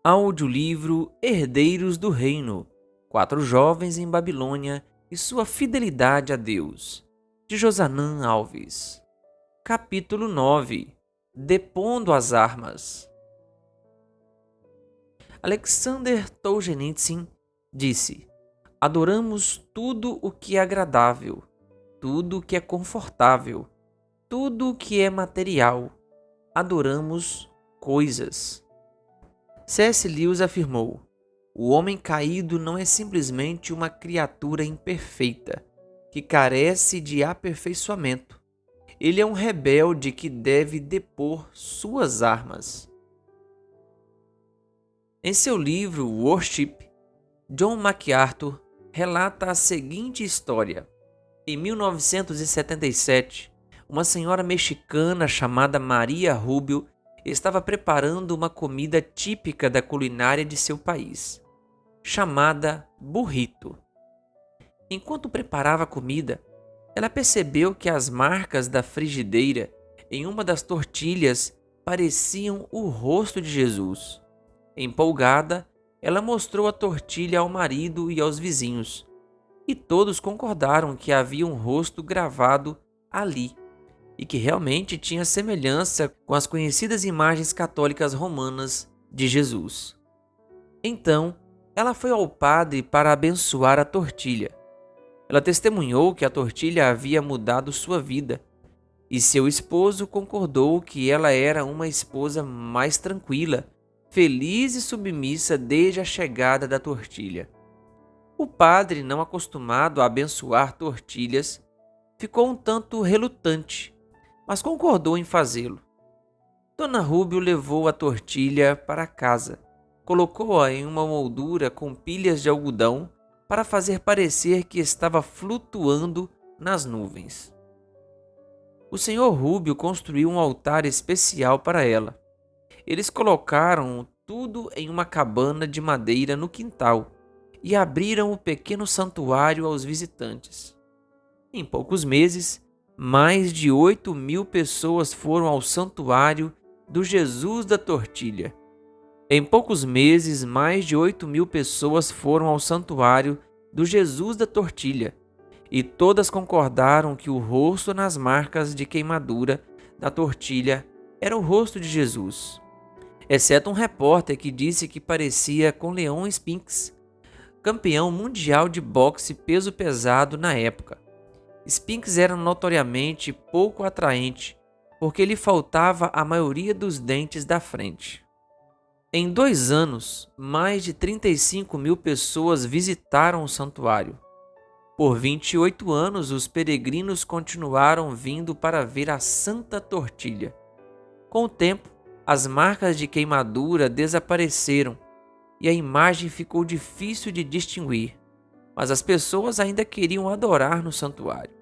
Audiolivro Herdeiros do Reino: Quatro jovens em Babilônia e sua fidelidade a Deus, de Josanã Alves. Capítulo 9: Depondo as armas. Alexander Solzhenitsyn disse: Adoramos tudo o que é agradável, tudo o que é confortável, tudo o que é material. Adoramos coisas. C.S. Lewis afirmou: o homem caído não é simplesmente uma criatura imperfeita, que carece de aperfeiçoamento. Ele é um rebelde que deve depor suas armas. Em seu livro Worship, John MacArthur relata a seguinte história. Em 1977, uma senhora mexicana chamada Maria Rubio estava preparando uma comida típica da culinária de seu país, chamada burrito. Enquanto preparava a comida, ela percebeu que as marcas da frigideira em uma das tortilhas pareciam o rosto de Jesus. Empolgada, ela mostrou a tortilha ao marido e aos vizinhos, e todos concordaram que havia um rosto gravado ali, e que realmente tinha semelhança com as conhecidas imagens católicas romanas de Jesus. Então, ela foi ao padre para abençoar a tortilha. Ela testemunhou que a tortilha havia mudado sua vida, e seu esposo concordou que ela era uma esposa mais tranquila, feliz e submissa desde a chegada da tortilha. O padre, não acostumado a abençoar tortilhas, ficou um tanto relutante, mas concordou em fazê-lo. Dona Rubio levou a tortilha para casa, colocou-a em uma moldura com pilhas de algodão para fazer parecer que estava flutuando nas nuvens. O Sr. Rubio construiu um altar especial para ela. Eles colocaram tudo em uma cabana de madeira no quintal e abriram o pequeno santuário aos visitantes. Em poucos meses, mais de 8.000 pessoas foram ao santuário do Jesus da Tortilha. Em poucos meses, mais de 8.000 pessoas foram ao santuário do Jesus da Tortilha, e todas concordaram que o rosto nas marcas de queimadura da tortilha era o rosto de Jesus, exceto um repórter que disse que parecia com Leon Spinks, campeão mundial de boxe peso pesado na época. Spinks era notoriamente pouco atraente, porque lhe faltava a maioria dos dentes da frente. Em 2 anos, mais de 35.000 pessoas visitaram o santuário. Por 28 anos, os peregrinos continuaram vindo para ver a Santa Tortilha. Com o tempo, as marcas de queimadura desapareceram e a imagem ficou difícil de distinguir, mas as pessoas ainda queriam adorar no santuário.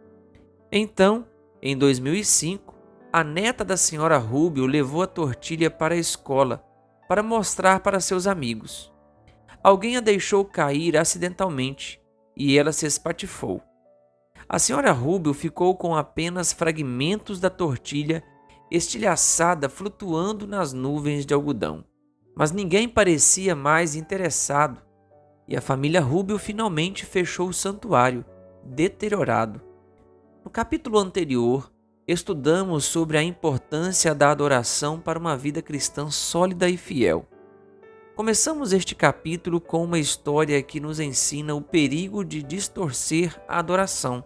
Então, em 2005, a neta da senhora Rubio levou a tortilha para a escola para mostrar para seus amigos. Alguém a deixou cair acidentalmente e ela se espatifou. A senhora Rubio ficou com apenas fragmentos da tortilha estilhaçada flutuando nas nuvens de algodão. Mas ninguém parecia mais interessado e a família Rubio finalmente fechou o santuário, deteriorado. No capítulo anterior, estudamos sobre a importância da adoração para uma vida cristã sólida e fiel. Começamos este capítulo com uma história que nos ensina o perigo de distorcer a adoração.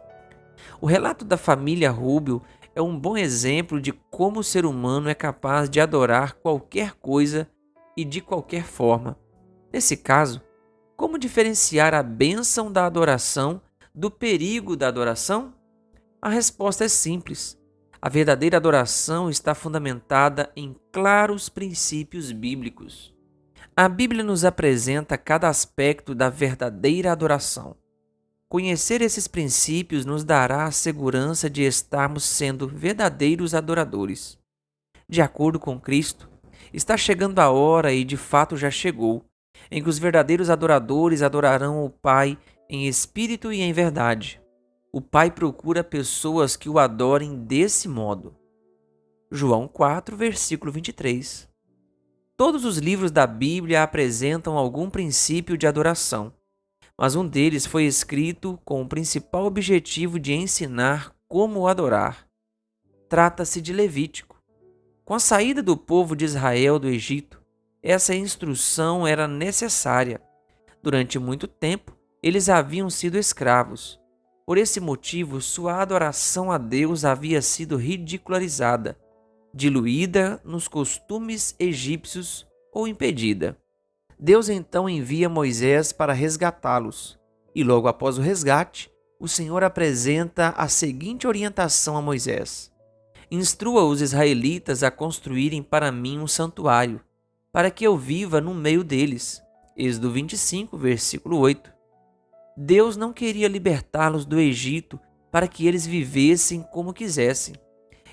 O relato da família Rubio é um bom exemplo de como o ser humano é capaz de adorar qualquer coisa e de qualquer forma. Nesse caso, como diferenciar a bênção da adoração do perigo da adoração? A resposta é simples. A verdadeira adoração está fundamentada em claros princípios bíblicos. A Bíblia nos apresenta cada aspecto da verdadeira adoração. Conhecer esses princípios nos dará a segurança de estarmos sendo verdadeiros adoradores. De acordo com Cristo, está chegando a hora, e de fato já chegou, em que os verdadeiros adoradores adorarão o Pai em espírito e em verdade. O Pai procura pessoas que o adorem desse modo. João 4, versículo 23. Todos os livros da Bíblia apresentam algum princípio de adoração, mas um deles foi escrito com o principal objetivo de ensinar como o adorar. Trata-se de Levítico. Com a saída do povo de Israel do Egito, essa instrução era necessária. Durante muito tempo, eles haviam sido escravos. Por esse motivo, sua adoração a Deus havia sido ridicularizada, diluída nos costumes egípcios ou impedida. Deus então envia Moisés para resgatá-los, e logo após o resgate, o Senhor apresenta a seguinte orientação a Moisés: instrua os israelitas a construírem para mim um santuário, para que eu viva no meio deles. Êxodo 25, versículo 8. Deus não queria libertá-los do Egito para que eles vivessem como quisessem.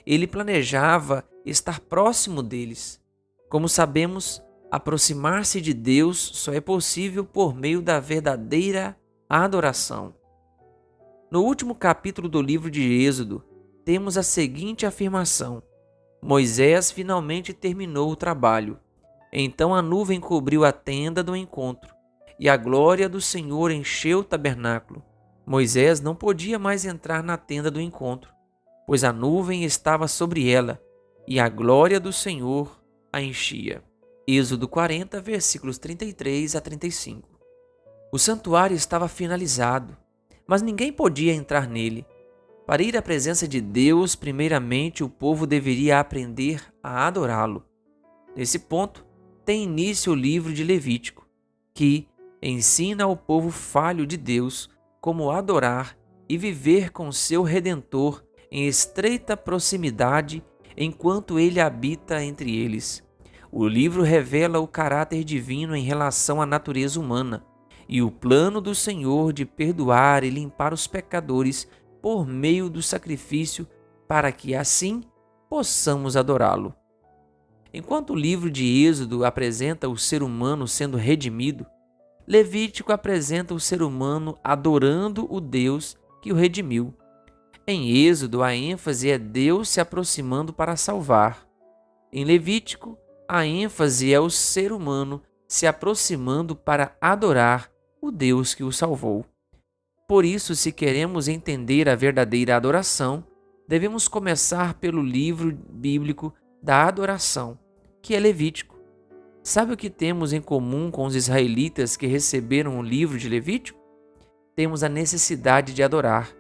Ele planejava estar próximo deles. Como sabemos, aproximar-se de Deus só é possível por meio da verdadeira adoração. No último capítulo do livro de Êxodo, temos a seguinte afirmação: Moisés finalmente terminou o trabalho. Então a nuvem cobriu a tenda do encontro, e a glória do Senhor encheu o tabernáculo. Moisés não podia mais entrar na tenda do encontro, pois a nuvem estava sobre ela, e a glória do Senhor a enchia. Êxodo 40, versículos 33 a 35. O santuário estava finalizado, mas ninguém podia entrar nele. Para ir à presença de Deus, primeiramente o povo deveria aprender a adorá-lo. Nesse ponto, tem início o livro de Levítico, que ensina ao povo falho de Deus como adorar e viver com seu Redentor em estreita proximidade enquanto ele habita entre eles. O livro revela o caráter divino em relação à natureza humana e o plano do Senhor de perdoar e limpar os pecadores por meio do sacrifício para que assim possamos adorá-lo. Enquanto o livro de Êxodo apresenta o ser humano sendo redimido, Levítico apresenta o ser humano adorando o Deus que o redimiu. Em Êxodo, a ênfase é Deus se aproximando para salvar. Em Levítico, a ênfase é o ser humano se aproximando para adorar o Deus que o salvou. Por isso, se queremos entender a verdadeira adoração, devemos começar pelo livro bíblico da adoração, que é Levítico. Sabe o que temos em comum com os israelitas que receberam o livro de Levítico? Temos a necessidade de adorar.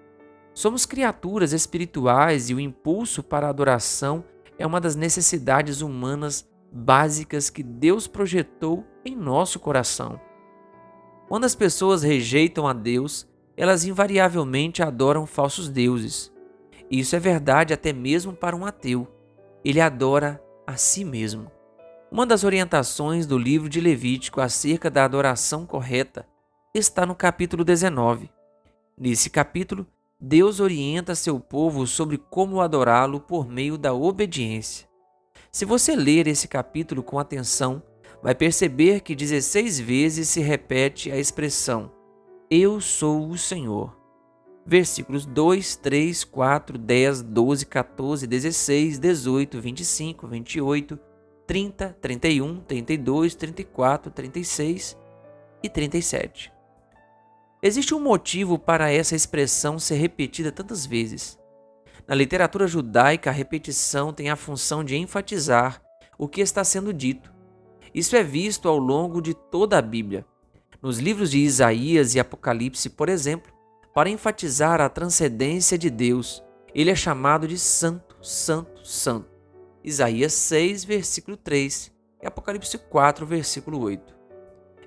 Somos criaturas espirituais e o impulso para a adoração é uma das necessidades humanas básicas que Deus projetou em nosso coração. Quando as pessoas rejeitam a Deus, elas invariavelmente adoram falsos deuses. Isso é verdade até mesmo para um ateu. Ele adora a si mesmo. Uma das orientações do livro de Levítico acerca da adoração correta está no capítulo 19. Nesse capítulo, Deus orienta seu povo sobre como adorá-lo por meio da obediência. Se você ler esse capítulo com atenção, vai perceber que 16 vezes se repete a expressão Eu sou o Senhor. Versículos 2, 3, 4, 10, 12, 14, 16, 18, 25, 28, 30, 31, 32, 34, 36 e 37. Existe um motivo para essa expressão ser repetida tantas vezes. Na literatura judaica, a repetição tem a função de enfatizar o que está sendo dito. Isso é visto ao longo de toda a Bíblia. Nos livros de Isaías e Apocalipse, por exemplo, para enfatizar a transcendência de Deus, ele é chamado de Santo, Santo, Santo. Isaías 6, versículo 3 e Apocalipse 4, versículo 8.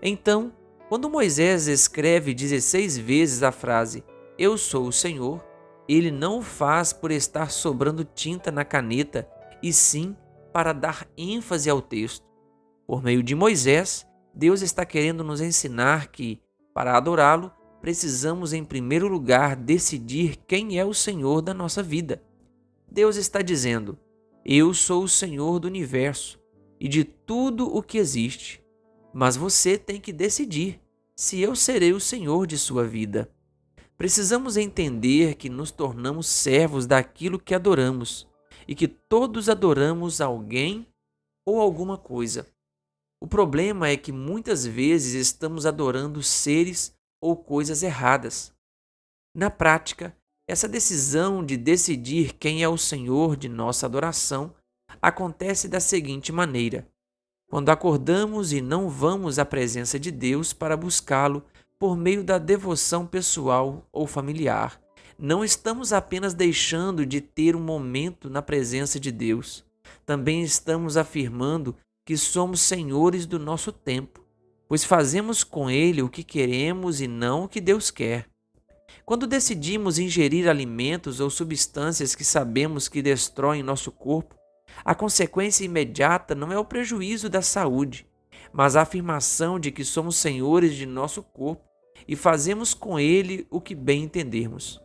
Então, quando Moisés escreve 16 vezes a frase Eu sou o Senhor, ele não o faz por estar sobrando tinta na caneta, e sim para dar ênfase ao texto. Por meio de Moisés, Deus está querendo nos ensinar que, para adorá-lo, precisamos em primeiro lugar decidir quem é o Senhor da nossa vida. Deus está dizendo: Eu sou o Senhor do universo e de tudo o que existe. Mas você tem que decidir se eu serei o Senhor de sua vida. Precisamos entender que nos tornamos servos daquilo que adoramos e que todos adoramos alguém ou alguma coisa. O problema é que muitas vezes estamos adorando seres ou coisas erradas. Na prática, essa decisão de decidir quem é o Senhor de nossa adoração acontece da seguinte maneira: quando acordamos e não vamos à presença de Deus para buscá-lo por meio da devoção pessoal ou familiar, não estamos apenas deixando de ter um momento na presença de Deus, também estamos afirmando que somos senhores do nosso tempo, pois fazemos com ele o que queremos e não o que Deus quer. Quando decidimos ingerir alimentos ou substâncias que sabemos que destroem nosso corpo, a consequência imediata não é o prejuízo da saúde, mas a afirmação de que somos senhores de nosso corpo e fazemos com ele o que bem entendermos.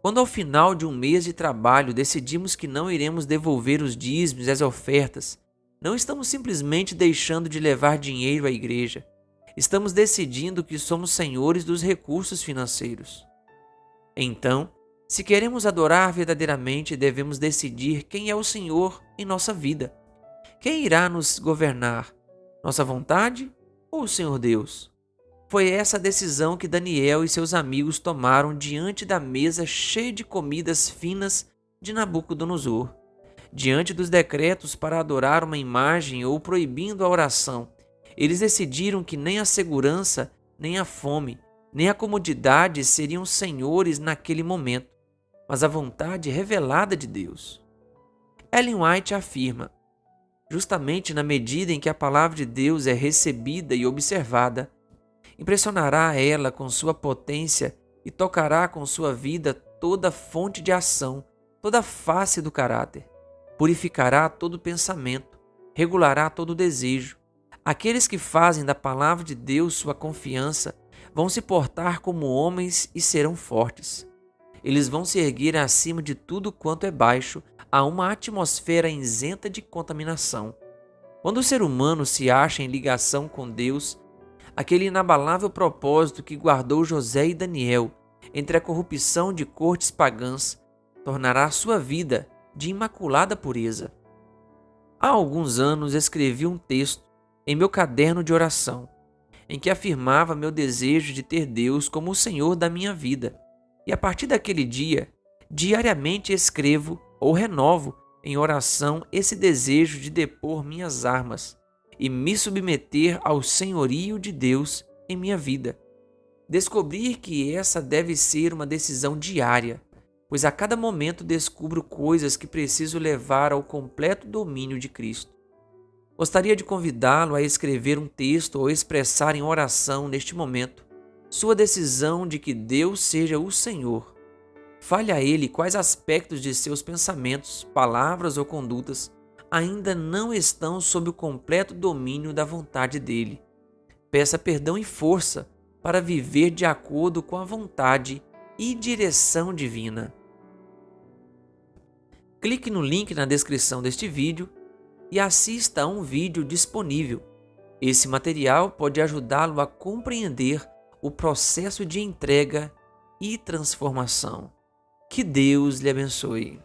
Quando ao final de um mês de trabalho decidimos que não iremos devolver os dízimos e as ofertas, não estamos simplesmente deixando de levar dinheiro à igreja. Estamos decidindo que somos senhores dos recursos financeiros. Então, se queremos adorar verdadeiramente, devemos decidir quem é o Senhor em nossa vida. Quem irá nos governar? Nossa vontade ou o Senhor Deus? Foi essa a decisão que Daniel e seus amigos tomaram diante da mesa cheia de comidas finas de Nabucodonosor. Diante dos decretos para adorar uma imagem ou proibindo a oração, eles decidiram que nem a segurança, nem a fome, nem a comodidade seriam senhores naquele momento, mas a vontade revelada de Deus. Ellen White afirma: justamente na medida em que a palavra de Deus é recebida e observada, impressionará ela com sua potência e tocará com sua vida toda fonte de ação, toda face do caráter. Purificará todo pensamento, regulará todo desejo. Aqueles que fazem da palavra de Deus sua confiança vão se portar como homens e serão fortes. Eles vão se erguer acima de tudo quanto é baixo a uma atmosfera isenta de contaminação. Quando o ser humano se acha em ligação com Deus, aquele inabalável propósito que guardou José e Daniel entre a corrupção de cortes pagãs tornará sua vida de imaculada pureza. Há alguns anos escrevi um texto em meu caderno de oração, em que afirmava meu desejo de ter Deus como o Senhor da minha vida. E a partir daquele dia, diariamente escrevo ou renovo em oração esse desejo de depor minhas armas e me submeter ao senhorio de Deus em minha vida. Descobrir que essa deve ser uma decisão diária, pois a cada momento descubro coisas que preciso levar ao completo domínio de Cristo. Gostaria de convidá-lo a escrever um texto ou expressar em oração neste momento sua decisão de que Deus seja o Senhor. Fale a Ele quais aspectos de seus pensamentos, palavras ou condutas ainda não estão sob o completo domínio da vontade dEle. Peça perdão e força para viver de acordo com a vontade e direção divina. Clique no link na descrição deste vídeo e assista a um vídeo disponível. Esse material pode ajudá-lo a compreender o processo de entrega e transformação. Que Deus lhe abençoe.